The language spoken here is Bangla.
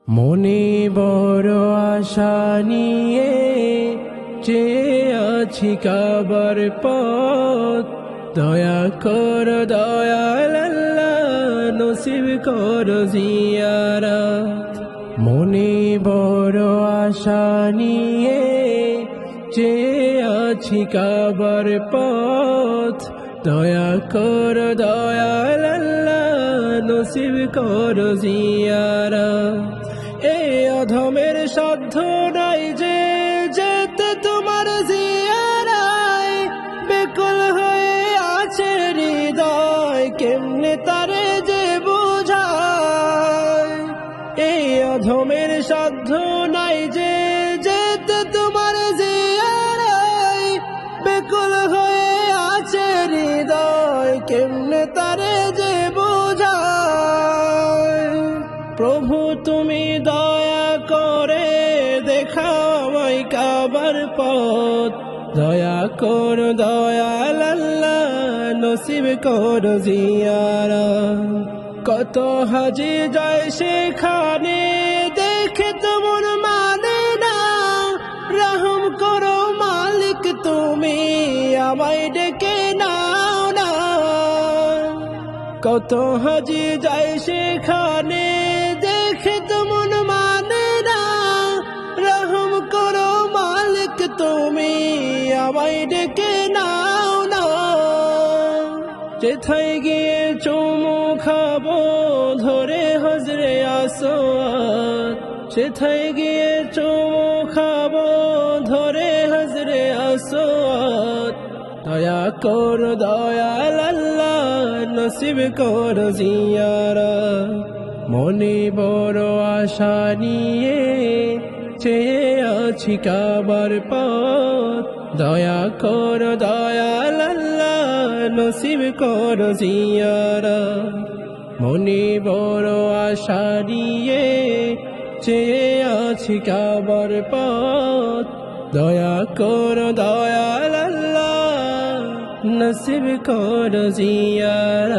মনে বড় আশা নিয়ে চেয়ে আছি কাবার পথ, দয়া কর দয়াল আল্লাহ নসিব কর জিয়ারত। মনে বড় আশা নিয়ে চেয়ে আছি কাবার পথ, দয়া কর দয়াল আল্লাহ নসিব কর জিয়ারত। এই অধমের সাধ্য নাই যে যেতে তোমার জিয়ারায়, বেকুল হয়ে আছে হৃদয় কেমনে তারে যে বোঝায়। এই অধমের সাধ্য নাই যে যেতে তোমার জিয়ারায়, বেকুল হয়ে আছে হৃদয় কেমনে তারে যে বোঝায়। প্রভু তুমি দয়া করে দেখাও আমায় কাবার পথ, দয়া কর দয়াল আল্লাহ নসিব কর জিয়ারত। কত হাজি যায় সেখানে দেখে তো মন মানে না, রহম করো মালিক তুমি আমায় ডেকে নাও না। কত হাজি যায় সেখানে দেখে তো মন মানে না, রহম করো মালিক তুমি আমায় ডেকে নাও না। যেথায় গিয়ে চুমু খাবো ধরে হজরে আসওয়াদ, সেথায় গিয়ে চুমু খাবো ধরে হজরে আসওয়াদ। দয়া কর দয়াল আল্লাহ নসিব কর জিয়ারত। মনে বড় আশা নিয়ে চেয়ে আছি কাবার পথ, দয়া কর দয়াল আল্লাহ নসিব কর জিয়ারত। মনে বড় আশা নিয়ে চেয়ে আছি কাবার পথ, দয়া কর দয়াল আল্লাহ নসিব কর জিয়ারত।